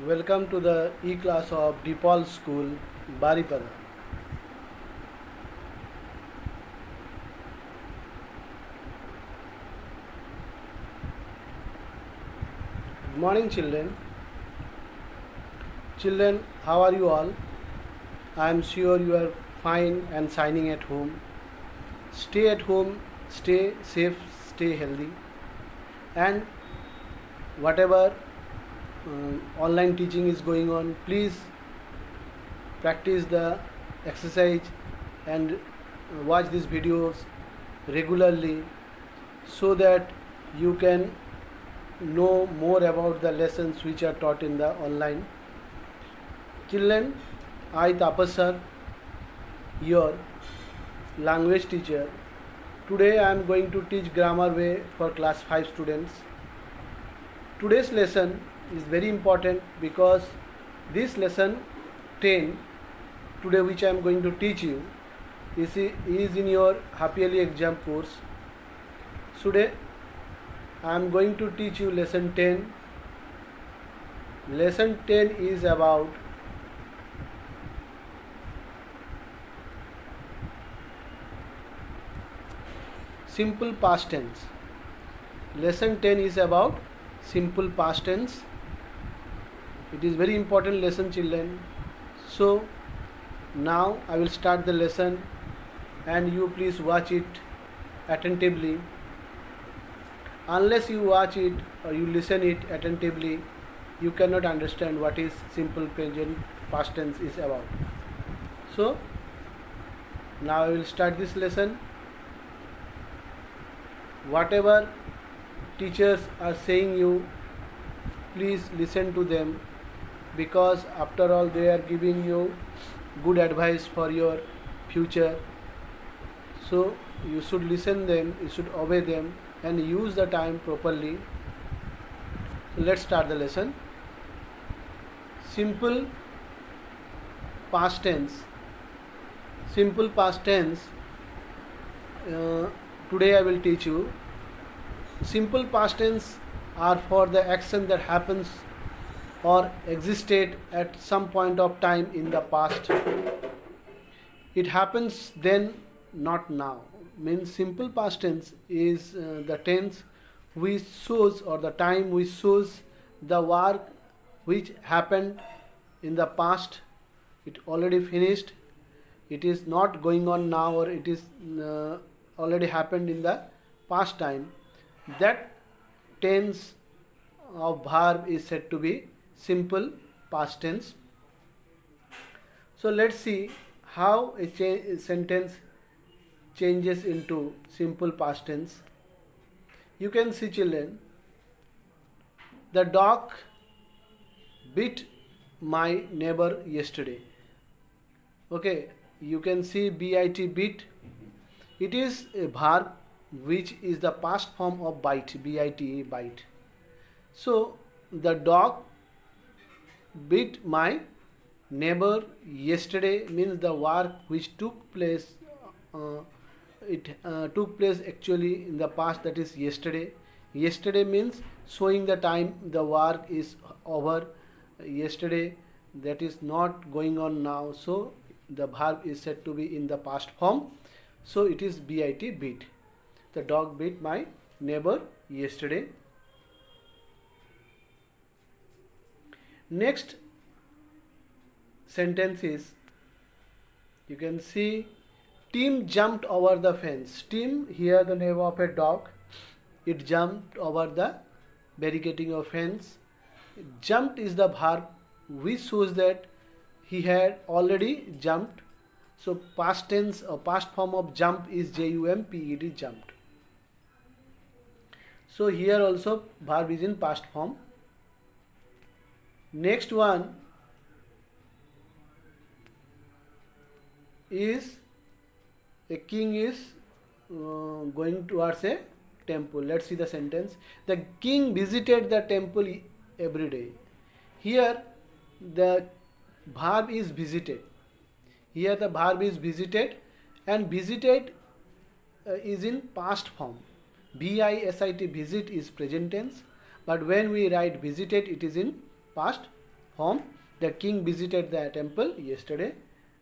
Welcome to the e-class of DePaul School, Baripada. Good morning, children. Children, how are you all? I am sure you are fine and signing at home. Stay at home, stay safe, stay healthy, and whatever online teaching is going on, please practice the exercise and watch these videos regularly so that you can know more about the lessons which are taught in the online. Children, I Tapas sir, your language teacher. Today I am going to teach grammar way for class 5 students. Today's lesson is very important because this lesson 10 today which I am going to teach you is in your half yearly exam course. Today I am going to teach you lesson 10. Lesson 10 is about simple past tense. Lesson 10 is about simple past tense. It is very important lesson, children. So now I will start the lesson and you please watch it attentively. Unless you watch it or you listen it attentively, you cannot understand what is simple present past tense is about. So now I will start this lesson. Whatever teachers are saying you, please listen to them, because after all they are giving you good advice for your future. So you should listen them, you should obey them and use the time properly. So let's start the lesson. Simple past tense. Simple past tense. Today I will teach you. Simple past tense are for the action that happens or existed at some point of time in the past. It happens then, not now. Means simple past tense is the tense which shows, or the time which shows the work which happened in the past. It already finished. It is not going on now, or it is already happened in the past time. That tense of verb is said to be simple past tense. So let's see how a sentence changes into simple past tense. You can see, children, the dog bit my neighbor yesterday. Okay, you can see bit, bit. It is a verb which is the past form of bite, bite, bite. So the dog bit my neighbor yesterday means the work which took place. It took place actually in the past, that is yesterday. Yesterday means showing the time the work is over. Yesterday, that is not going on now. So the verb is said to be in the past form. So it is bit, bit. The dog bit my neighbor yesterday. Next sentence is, you can see, Tim jumped over the fence. Tim, here the name of a dog. It jumped over the barricading of fence. Jumped is the verb which shows that he had already jumped. So past tense or past form of jump is jumped, jumped. So here also verb is in past form. Next one is a king is going towards a temple. Let's see the sentence. The king visited the temple every day. Here the verb is visited. Here the verb is visited, and visited is in past form. Visit, visit is present tense, but when we write visited, it is in past form. The king visited the temple yesterday.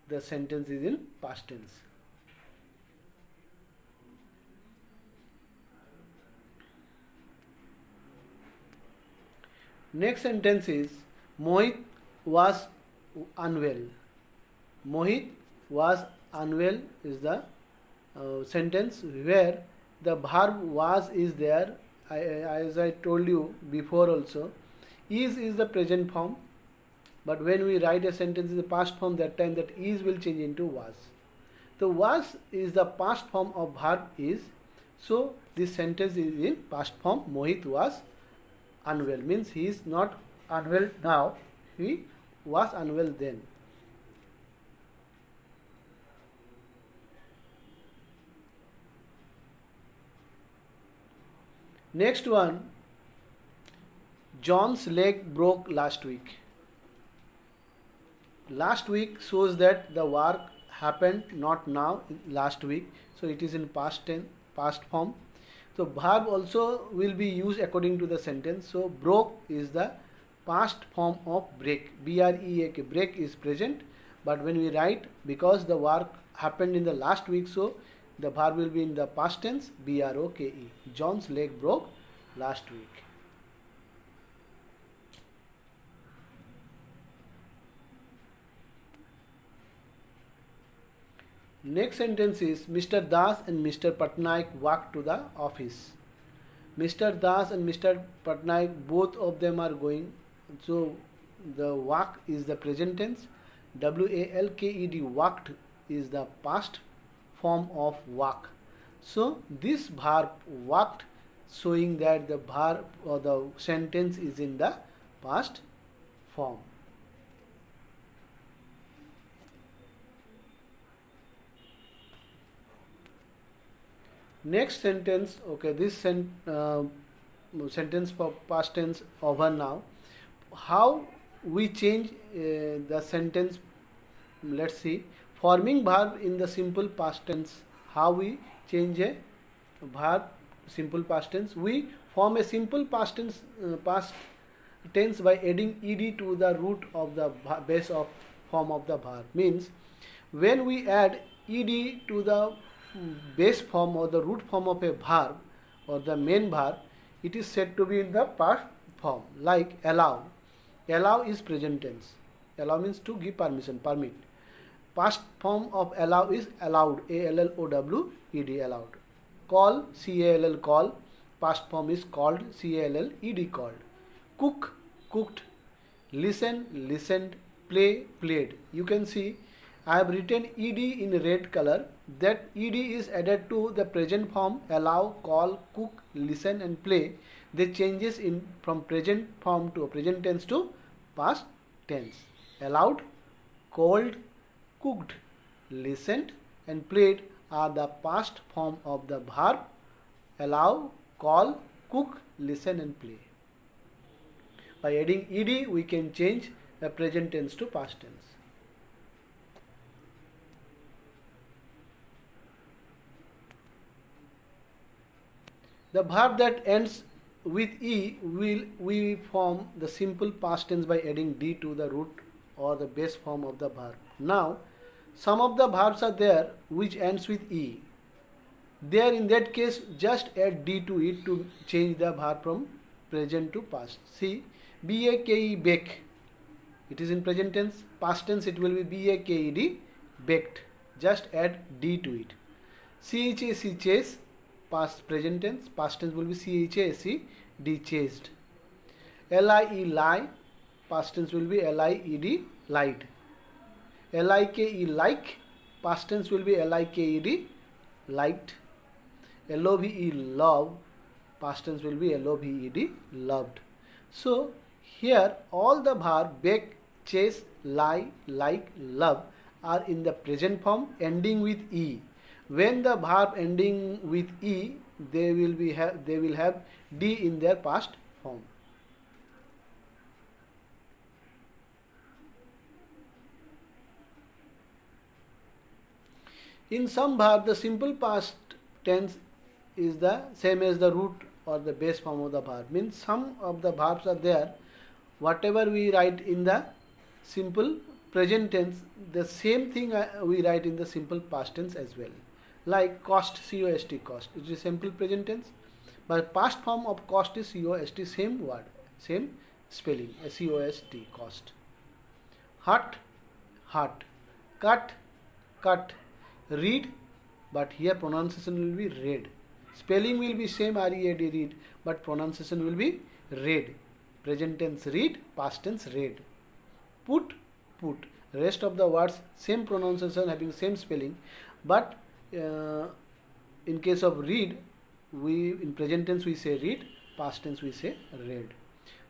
The sentence is in past tense. Next sentence is Mohit was unwell. Mohit was unwell is the sentence where the verb was is there. As I told you before also, is the present form, but when we write a sentence in the past form, that time that is will change into was. The was is the past form of verb is, so this sentence is in past form. Mohit was unwell means he is not unwell now, he was unwell then. Next one, John's leg broke last week. Last week shows that the work happened not now, last week, so it is in past tense, past form. So verb also will be used according to the sentence. So broke is the past form of break. B-R-E-A-K. Break is present, but when we write, because the work happened in the last week, so the verb will be in the past tense. B-R-O-K-E. John's leg broke last week. Next sentence is Mr. Das and Mr. Patnaik walked to the office. Mr. Das and Mr. Patnaik, both of them are going. So the walk is the present tense. W-A-L-K-E-D, walked is the past form of walk. So this verb walked, showing that the verb or the sentence is in the past form. Next sentence, okay, this sentence for past tense over now. How we change the sentence? Let's see. Forming verb in the simple past tense. How we change a verb simple past tense? We form a simple past tense by adding ed to the root of the base of form of the verb. Means when we add ed to the base form or the root form of a verb or the main verb, it is said to be in the past form. Like allow. Allow is present tense. Allow means to give permission, permit. Past form of allow is allowed. A-L-L-O-W-E-D, allowed. Call, C-A-L-L, call. Past form is called, C-A-L-L-E-D, called. Cook, cooked. Listen, listened. Play, played. You can see I have written ed in red color. That ed is added to the present form allow, call, cook, listen and play. They changes in from present form to present tense to past tense. Allowed, called, cooked, listened and played are the past form of the verb allow, call, cook, listen and play. By adding ed we can change the present tense to past tense. The verb that ends with e we form the simple past tense by adding d to the root or the base form of the verb. Now some of the verbs are there which ends with e. There in that case just add d to it to change the verb from present to past. See, b-a-k-e, bake. It is in present tense. Past tense it will be b-a-k-e-d, baked. Just add d to it. C-H-A-C, chase. Past present tense, past tense will be C-H-A-S-E-D, chased. L-I-E, lie, past tense will be L-I-E-D, lied. L-I-K-E, like, past tense will be L-I-K-E-D, liked. L-O-V-E, love, past tense will be L-O-V-E-D, loved. So here all the verb bake, chase, lie, like, love are in the present form ending with e. When the verb ending with e, they will have d in their past form. In some verb, the simple past tense is the same as the root or the base form of the verb. Means some of the verbs are there whatever we write in the simple present tense, the same thing we write in the simple past tense as well. Like cost, cost, cost. It is simple present tense, but past form of cost is cost, same word, same spelling, cost, cost. Hut, hut. Cut, cut. Read, but here pronunciation will be read. Spelling will be same, read, read, but pronunciation will be read. Present tense read, past tense read. Put, put. Rest of the words same pronunciation, having same spelling, but in case of read, we in present tense we say read, past tense we say read.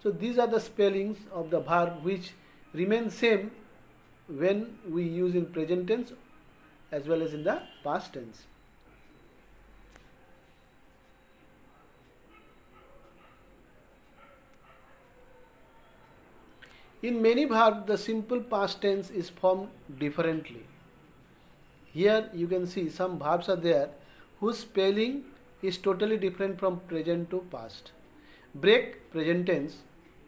So these are the spellings of the verb which remain same when we use in present tense as well as in the past tense. In many verbs, the simple past tense is formed differently. Here you can see some verbs are there whose spelling is totally different from present to past. Break, present tense,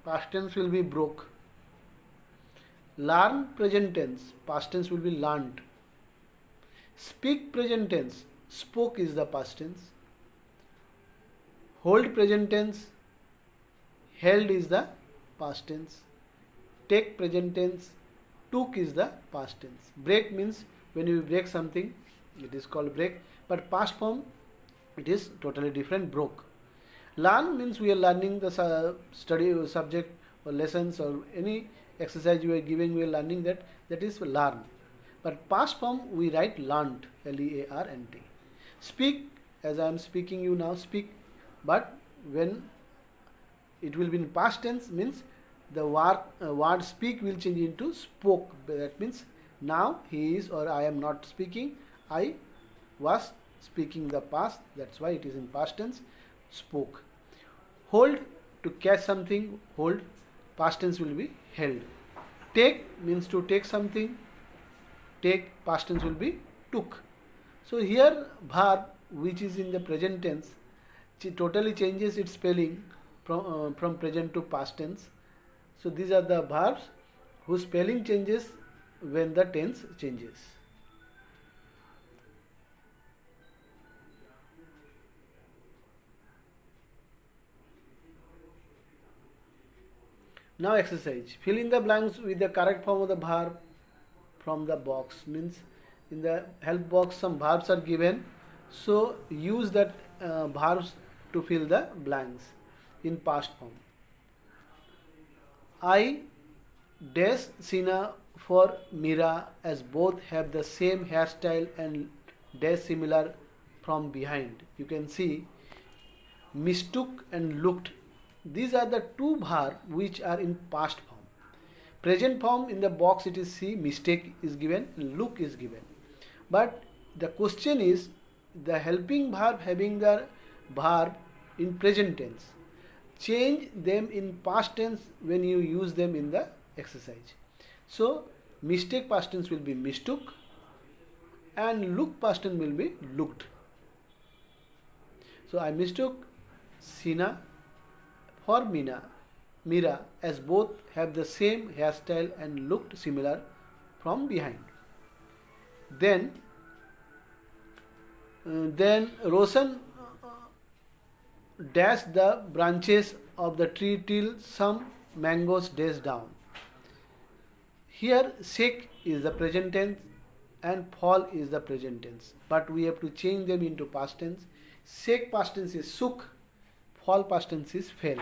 past tense will be broke. Learn, present tense, past tense will be learned. Speak, present tense, spoke is the past tense. Hold, present tense, held is the past tense. Take, present tense, took is the past tense. Break means when you break something, it is called break, but past form it is totally different, broke. Learn means we are learning the study subject or lessons or any exercise you are giving, we are learning that, that is learn. But past form we write learnt, L-E-A-R-N-T. Speak, as I am speaking you now, speak, but when it will be in past tense means the word speak will change into spoke. That means now he is or I am not speaking, I was speaking the past, that's why it is in past tense, spoke. Hold, to catch something, hold, past tense will be held. Take means to take something, take, past tense will be took. So here verb which is in the present tense totally changes its spelling from present to past tense. So these are the verbs whose spelling changes when the tense changes. Now exercise. Fill in the blanks with the correct form of the verb from the box. Means in the help box some verbs are given. So use that verbs to fill the blanks in past form. I dash Sina for Mira as both have the same hairstyle and dash similar from behind. You can see mistook and looked. These are the two verbs which are in past form. Present form in the box it is see, mistake is given, look is given. But the question is the helping verb having the verb in present tense. Change them in past tense when you use them in the exercise. So mistake past tense will be mistook and look past tense will be looked. So I mistook Sina for Mira as both have the same hairstyle and looked similar from behind. Then Roshan dashed the branches of the tree till some mangoes dashed down. Here shake is the present tense and fall is the present tense, but we have to change them into past tense. Shake past tense is shook, fall past tense is fell.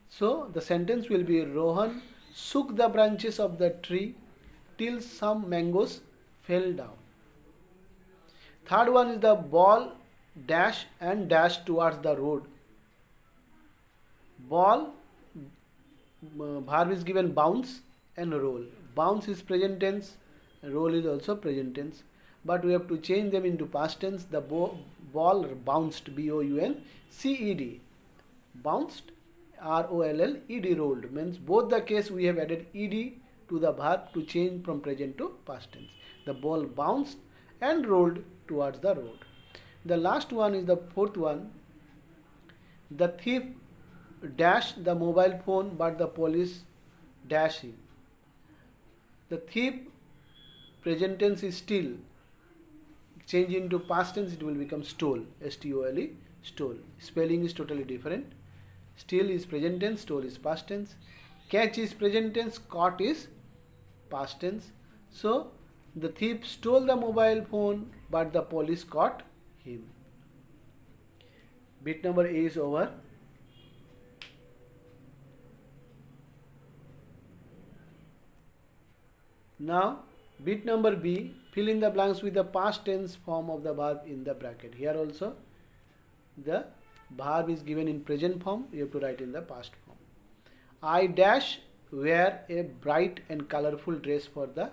So the sentence will be Rohan shook the branches of the tree till some mangoes fell down. Third one is the ball dash and dash towards the road. Ball verb is given bounce and roll. Bounce is present tense, roll is also present tense, but we have to change them into past tense. The ball bounced, B-O-U-N-C-E-D, bounced, R-O-L-L-E-D, rolled, means both the case we have added ed to the verb to change from present to past tense. The ball bounced and rolled towards the road. The last one is the fourth one. The thief dashed the mobile phone, but the police dash him. The thief present tense is steal. Change into past tense, it will become stole. S-T-O-L-E, stole. Spelling is totally different. Steal is present tense, stole is past tense. Catch is present tense, caught is past tense. So the thief stole the mobile phone, but the police caught him. Bit number A is over. Now bit number B, fill in the blanks with the past tense form of the verb in the bracket. Here also the verb is given in present form, you have to write in the past form. I dash wear a bright and colorful dress for the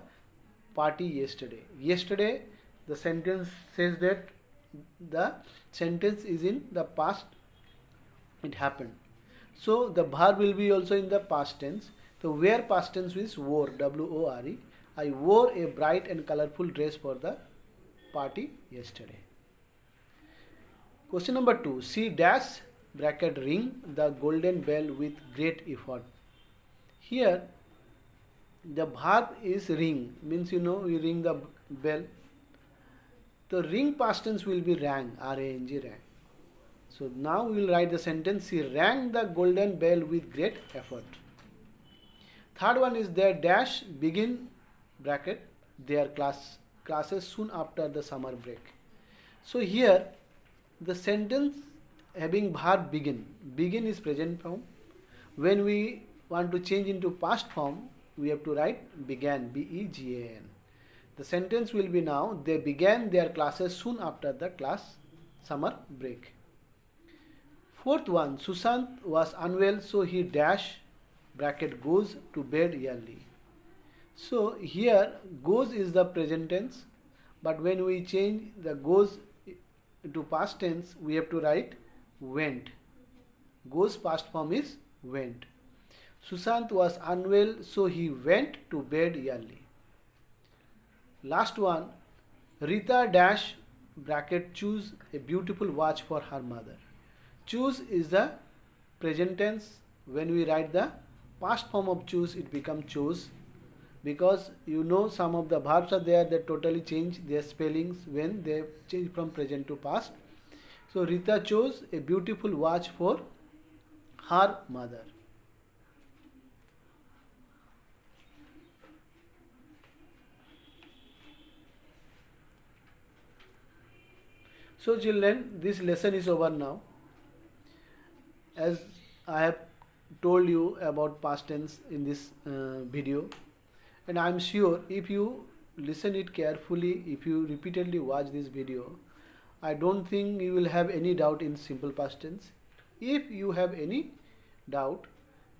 party yesterday. Yesterday, the sentence says that the sentence is in the past, it happened. So the verb will be also in the past tense. So wear past tense is wore, W-O-R-E. I wore a bright and colorful dress for the party yesterday. Question number 2. She dash bracket ring the golden bell with great effort. Here the verb is ring, means you ring the bell. The ring past tense will be rang, R-A-N-G, rang. So now we will write the sentence, she rang the golden bell with great effort. Third one is their dash begin bracket their classes soon after the summer break. So here the sentence having verb begin is present form. When we want to change into past form, we have to write began, B-E-G-A-N. The sentence will be now, they began their classes soon after the summer break. Fourth one, Sushant was unwell, so he dash bracket goes to bed early. So here goes is the present tense, but when we change the goes to past tense, we have to write went. Goes past form is went. Sushant was unwell, so he went to bed early. Last one, Rita dash bracket choose a beautiful watch for her mother. Choose is the present tense. When we write the past form of choose, it becomes chose, because some of the verbs are there that totally change their spellings when they change from present to past. So Rita chose a beautiful watch for her mother. So children, this lesson is over now. As I have told you about past tense in this video, and I am sure if you listen it carefully, if you repeatedly watch this video, I don't think you will have any doubt in simple past tense. If you have any doubt,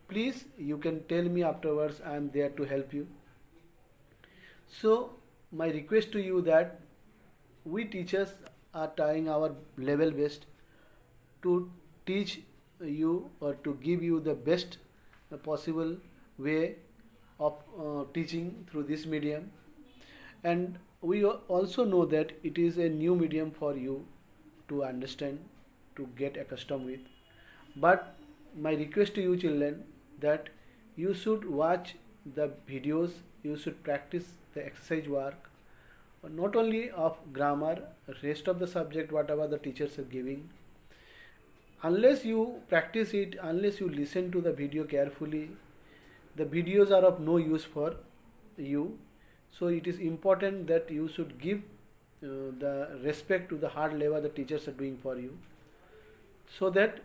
please you can tell me afterwards. I am there to help you. So my request to you that we teachers are trying our level best to teach you or to give you the best possible way of teaching through this medium, and we also know that it is a new medium for you to understand, to get accustomed with. But my request to you children that you should watch the videos, you should practice the exercise work, not only of grammar, rest of the subject whatever the teachers are giving. Unless you practice it, unless you listen to the video carefully, the videos are of no use for you. So it is important that you should give the respect to the hard labor the teachers are doing for you, so that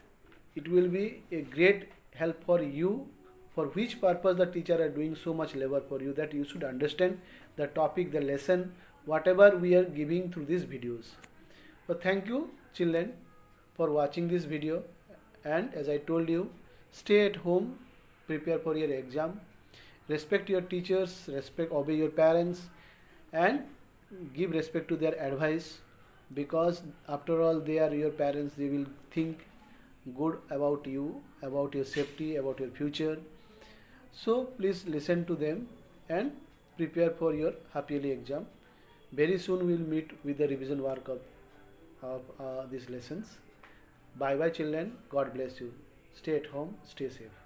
it will be a great help for you, for which purpose the teacher are doing so much labor for you, that you should understand the topic, the lesson, whatever we are giving through these videos. So thank you children for watching this video, and as I told you, stay at home, prepare for your exam, respect your teachers, obey your parents, and give respect to their advice, because after all they are your parents. They will think good about you, about your safety, about your future. So please listen to them and prepare for your half yearly exam. Very soon we will meet with the revision work of these lessons. Bye bye children. God bless you. Stay at home. Stay safe.